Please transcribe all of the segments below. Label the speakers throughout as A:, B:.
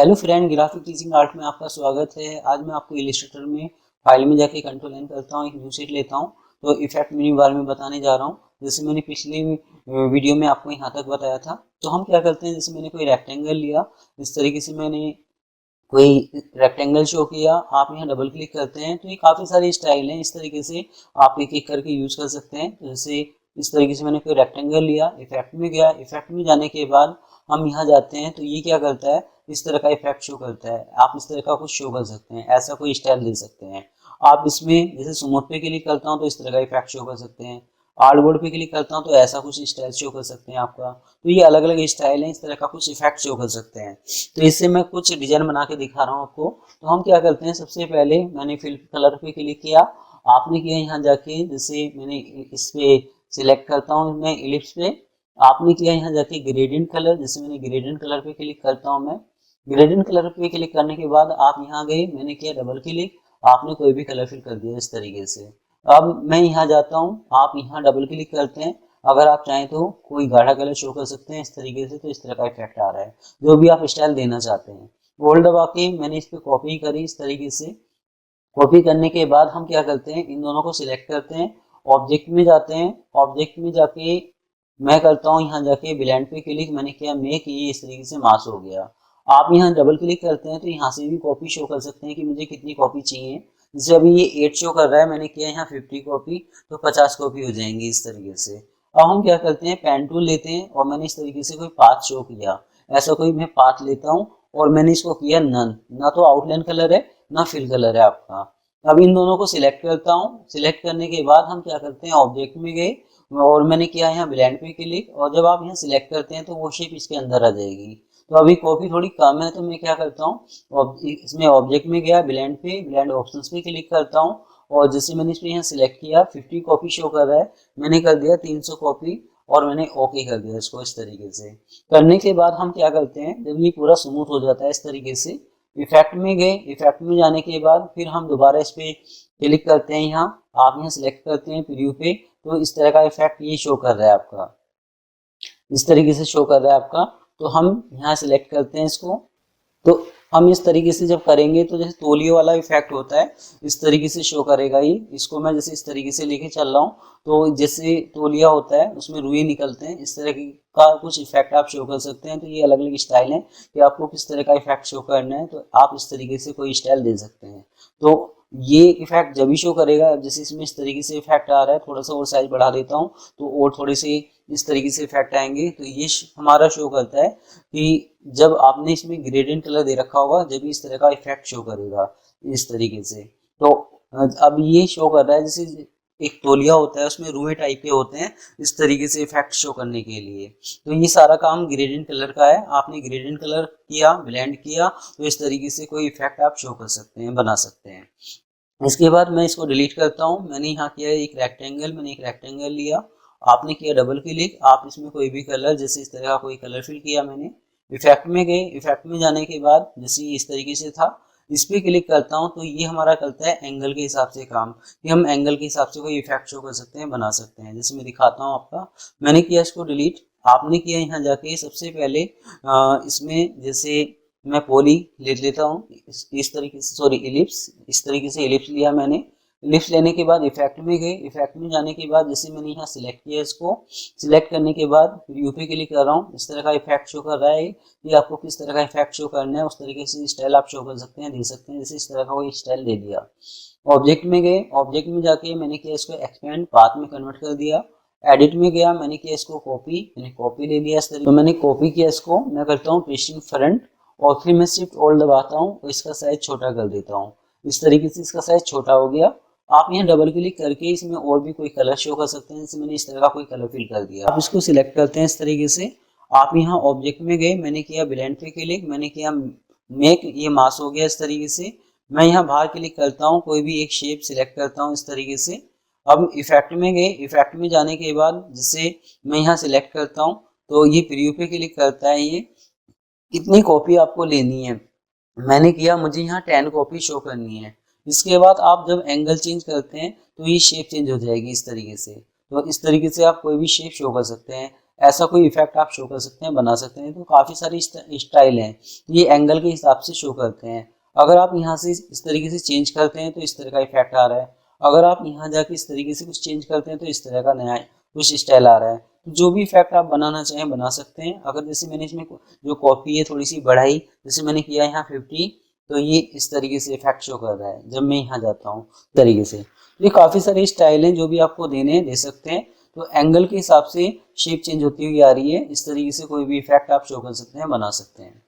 A: Hello friend, graphic teaching art में आपका स्वागत है। आज मैं आपको इलिस्ट्रेटर में फाइल में जाके कंट्रोल एन करता हूँ, एक न्यू शीट लेता हूँ तो इफेक्ट मेन्यू बारे में बताने जा रहा हूँ। जैसे मैंने पिछली वीडियो में आपको यहाँ तक बताया था, तो हम क्या करते हैं, जैसे मैंने कोई रेक्टेंगल लिया, इस तरीके से मैंने कोई रेक्टेंगल शो किया, आप यहाँ डबल क्लिक करते हैं तो ये काफ़ी सारे स्टाइल हैं, इस तरीके से आप एक एक करके यूज कर सकते हैं। तो जैसे इस तरीके से मैंने कोई रेक्टेंगल लिया, इफेक्ट में गया, इफेक्ट में जाने के बाद हम यहाँ जाते हैं तो ये क्या करता है, इस तरह का इफेक्ट शो करता है। आप इस तरह का कुछ शो कर सकते हैं, ऐसा कोई स्टाइल दे सकते हैं आप। इसमें जैसे स्मूथ पे क्लिक करता हूँ तो इस तरह का इफेक्ट शो कर सकते हैं, आर्टबोर्ड पे क्लिक करता हूँ तो ऐसा कुछ स्टाइल शो कर सकते हैं आपका। तो ये अलग अलग स्टाइल है, इस तरह का कुछ इफेक्ट शो कर सकते हैं। तो इससे मैं कुछ डिजाइन बना के दिखा रहा हूँ आपको। तो हम क्या करते हैं, सबसे पहले मैंने फिल कलर पे क्लिक किया, आपने किया यहाँ जाके, जैसे मैंने इस पे सिलेक्ट करता हूँ मैं इलिप्स पे, आपने किया यहाँ जाके ग्रेडियंट कलर, जैसे मैंने ग्रेडियंट कलर पे क्लिक करता हूँ मैं। ग्रेडियंट कलर पे क्लिक करने के बाद आप यहाँ गए, मैंने किया डबल क्लिक, आपने कोई भी कलर फिल कर दिया इस तरीके से। अब मैं यहाँ जाता हूँ, आप यहाँ डबल क्लिक करते हैं, अगर आप चाहें तो कोई गाढ़ा कलर शो कर सकते हैं इस तरीके से। तो इस तरह का इफेक्ट आ रहा है, जो भी आप स्टाइल देना चाहते हैं। होल्ड दबा के मैंने इस पे कॉपी करी इस तरीके से। कॉपी करने के बाद हम क्या करते हैं, इन दोनों को सिलेक्ट करते हैं, ऑब्जेक्ट में जाते हैं, ऑब्जेक्ट में जाके मैं करता हूँ यहाँ जाके ब्लेंड पे क्लिक, मैंने किया मेक, ये इस तरीके से मास हो गया। आप यहाँ डबल क्लिक करते हैं तो यहाँ से भी कॉपी शो कर सकते हैं कि मुझे कितनी कॉपी चाहिए। जैसे अभी ये 8 शो कर रहा है, मैंने किया यहाँ 50 कॉपी, तो 50 कॉपी हो जाएंगी इस तरीके से। अब हम क्या करते हैं, पेन टूल लेते हैं और मैंने इस तरीके से कोई पाथ शो किया, ऐसा कोई मैं पाथ लेता हूँ और मैंने इसको किया नन, ना तो आउटलाइन कलर है ना फिल कलर है आपका। अब इन दोनों को सिलेक्ट करता हूँ, सिलेक्ट करने के बाद हम क्या करते हैं, ऑब्जेक्ट में गए और मैंने किया यहाँ ब्लेंड पे क्लिक, और जब आप यहाँ सिलेक्ट करते हैं तो वो शेप इसके अंदर आ जाएगी। तो अभी कॉपी थोड़ी कम है तो मैं क्या करता हूँ, इसमें ऑब्जेक्ट में गया, ब्लेंड पे, ब्लेंड ऑप्शंस पे क्लिक करता हूँ, और जैसे मैंने इसमें यहाँ सिलेक्ट किया, 50 कॉपी शो कर रहा है, मैंने कर दिया 300 कॉपी और मैंने ओके कर दिया इसको इस तरीके से। करने के बाद हम क्या करते हैं, जब ये पूरा स्मूथ हो जाता है इस तरीके से, इफेक्ट में गए, इफेक्ट में जाने के बाद फिर हम दोबारा इस पे क्लिक करते हैं, यहाँ आप यहाँ सिलेक्ट करते हैं प्रीव्यू पे, तो इस तरह का इफेक्ट ये शो कर रहा है आपका, इस तरीके से शो कर रहा है आपका। तो हम यहाँ सिलेक्ट करते हैं इसको, तो हम इस तरीके से जब करेंगे तो जैसे तौलिए वाला इफेक्ट होता है, इस तरीके से शो करेगा ये। इसको मैं जैसे इस तरीके से लेके चल रहा हूँ, तो जैसे तौलिया होता है उसमें रुई निकलते हैं, इस तरह का कुछ इफेक्ट आप शो कर सकते हैं। तो ये अलग अलग स्टाइल है कि आपको किस तरह का इफेक्ट शो करना है, तो आप इस तरीके से कोई स्टाइल दे सकते हैं। तो ये इफेक्ट जब भी शो करेगा, जैसे इसमें इस तरीके से इफेक्ट आ रहा है, थोड़ा सा और साइज बढ़ा देता हूँ तो और थोड़े से इस तरीके से इफेक्ट आएंगे। तो ये हमारा शो करता है कि जब आपने इसमें ग्रेडियंट कलर दे रखा होगा, जब इस तरह का इफेक्ट शो करेगा इस तरीके से। तो अब ये शो कर रहा है, जैसे एक तौलिया होता है उसमें रुए टाइप के होते हैं, इस तरीके से इफेक्ट शो करने के लिए। तो ये सारा काम ग्रेडियंट कलर का है, आपने ग्रेडियंट कलर किया, ब्लेंड किया, तो इस तरीके से कोई इफेक्ट आप शो कर सकते हैं, बना सकते हैं। इसके बाद मैं इसको डिलीट करता हूँ। मैंने यहाँ किया एक रेक्टेंगल, मैंने एक रेक्टेंगल लिया, आपने किया डबल क्लिक, आप इसमें कोई भी कलर, जैसे इस तरह का कोई कलर फिल किया मैंने। इफेक्ट में गए, इफेक्ट में जाने के बाद जैसे इस तरीके से था, इस पर क्लिक करता हूँ तो ये हमारा करता है एंगल के हिसाब से काम, कि हम एंगल के हिसाब से कोई इफेक्ट शो कर सकते हैं, बना सकते हैं। जैसे मैं दिखाता हूँ आपका, मैंने किया इसको डिलीट, आपने किया यहाँ जाके सबसे पहले इसमें जैसे मैं पॉली ले लेता हूँ इस तरीके से, सॉरी इलिप्स, इस तरीके से इलिप्स लिया मैंने। इलिप्स लेने के बाद इफेक्ट में गए, इफेक्ट में जाने के बाद जैसे मैंने यहाँ सिलेक्ट किया, इसको सिलेक्ट करने के बाद यू पे क्लिक कर रहा हूँ, इस तरह का इफेक्ट शो कर रहा है। ये आपको किस तरह का इफेक्ट शो करना है उस तरीके से स्टाइल आप शो कर सकते हैं, दे सकते हैं। जैसे इस तरह का कोई स्टाइल दे दिया। ऑब्जेक्ट में गए, ऑब्जेक्ट में जाके मैंने किया इसको एक्सपेंड, पाथ में कन्वर्ट कर दिया। एडिट में गया, मैंने किया इसको कॉपी, मैंने कॉपी ले लिया इस तरीके। तो मैंने कॉपी किया इसको, मैं करता हूँ पेस्टिंग फ्रंट, और फिर मैं शिफ्ट ऑल दबाता हूँ और इसका साइज छोटा कर देता हूँ। इस तरीके से इसका साइज छोटा हो गया। आप यहाँ डबल क्लिक करके इसमें और भी कोई कलर शो कर सकते हैं, जैसे मैंने इस तरह का कोई कलर फिल कर दिया। आप इसको सिलेक्ट करते हैं इस तरीके से, आप यहाँ ऑब्जेक्ट में गए, मैंने किया ब्लेंड पे क्लिक, मैंने किया मेक, ये मास हो गया इस तरीके से। मैं यहाँ बाहर क्लिक करता हूँ, कोई भी एक शेप सिलेक्ट करता हूँ इस तरीके से। अब इफेक्ट में गए, इफेक्ट में जाने के बाद जैसे मैं यहाँ सिलेक्ट करता हूँ तो ये प्रीव्यू पे क्लिक करता है, ये कितनी कॉपी आपको लेनी है। मैंने किया, मुझे यहाँ 10 कॉपी शो करनी है। इसके बाद आप जब एंगल चेंज करते हैं तो ये शेप चेंज हो जाएगी इस तरीके से। तो इस तरीके से आप कोई भी शेप शो कर सकते हैं। ऐसा कोई इफेक्ट आप शो कर सकते हैं, बना सकते हैं। तो काफ़ी सारी स्टाइल हैं, ये एंगल के हिसाब से शो करते हैं। अगर आप यहाँ से इस तरीके से चेंज करते हैं तो इस तरह का इफेक्ट आ रहा है, अगर आप यहाँ जाके इस तरीके से कुछ चेंज करते हैं तो इस तरह का नया कुछ स्टाइल आ रहा है। तो जो भी इफेक्ट आप बनाना चाहें बना सकते हैं। अगर जैसे मैंने इसमें जो कॉपी है थोड़ी सी बढ़ाई, जैसे मैंने किया यहाँ 50, तो ये इस तरीके से इफेक्ट शो कर रहा है जब मैं यहाँ जाता हूँ तरीके से। ये काफ़ी सारे स्टाइल हैं जो भी आपको देने हैं दे सकते हैं। तो एंगल के हिसाब से शेप चेंज होती हुई आ रही है, इस तरीके से कोई भी इफेक्ट आप शो कर सकते हैं, बना सकते हैं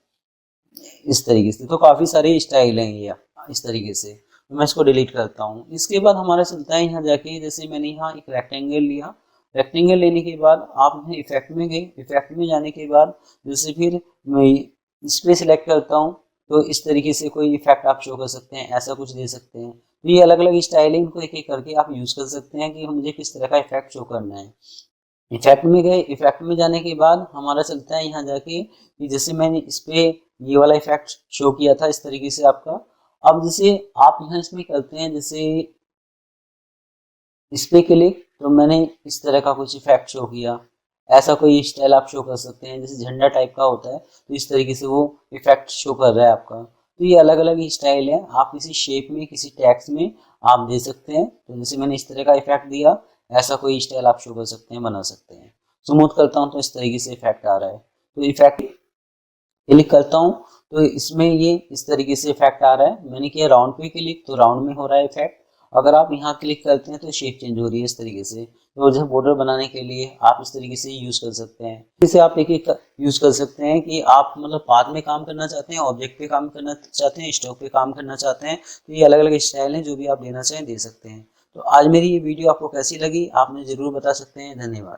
A: इस तरीके से। तो काफ़ी सारे स्टाइल हैं ये इस तरीके से। तो मैं इसको डिलीट करता हूँ। इसके बाद हमारा चलता है यहाँ जाके, जैसे मैंने यहाँ एक रेक्टेंगल लिया, रेक्टेंगल लेने के बाद आप यहाँ इफेक्ट में गए, इफेक्ट में जाने के बाद जैसे फिर मैं इस पर सिलेक्ट करता हूँ, तो इस तरीके से कोई इफेक्ट आप शो कर सकते हैं, ऐसा कुछ दे सकते हैं। तो ये अलग अलग स्टाइल है, इनको एक एक करके आप यूज़ कर सकते हैं कि मुझे किस तरह का इफेक्ट शो करना है। इफेक्ट में गए, इफेक्ट में जाने के बाद हमारा चलता है यहाँ जाके कि जैसे मैंने इस पे ये वाला इफेक्ट शो किया था इस तरीके से आपका। अब जैसे आप यहाँ इसमें करते हैं, जैसे इस पे क्लिक, तो मैंने इस तरह का कुछ इफेक्ट शो किया, ऐसा कोई स्टाइल आप शो कर सकते हैं। जैसे झंडा टाइप का होता है तो इस तरीके से वो इफेक्ट शो कर रहा है आपका। तो ये अलग अलग स्टाइल है, आप किसी शेप में किसी टेक्स्ट में आप दे सकते हैं। तो जैसे मैंने इस तरह का इफेक्ट दिया, ऐसा कोई स्टाइल आप शो कर सकते हैं, बना सकते हैं। स्मूथ करता हूँ तो इस तरीके से इफेक्ट आ रहा है। तो इफेक्ट क्लिक करता हूँ तो इसमें ये इस तरीके से इफेक्ट आ रहा है। मैंने किया राउंड पे क्लिक, तो राउंड में हो रहा है इफेक्ट। अगर आप यहाँ क्लिक करते हैं तो शेप चेंज हो रही है इस तरीके से। तो जो बॉर्डर बनाने के लिए आप इस तरीके से यूज कर सकते हैं। इसे आप एक एक यूज कर सकते हैं कि आप मतलब पाथ में काम करना चाहते हैं, ऑब्जेक्ट पे काम करना चाहते हैं, स्टॉक पे काम करना चाहते हैं। तो ये अलग अलग स्टाइल हैं, जो भी आप देना चाहें दे सकते हैं। तो आज मेरी ये वीडियो आपको कैसी लगी आप मुझे जरूर बता सकते हैं। धन्यवाद।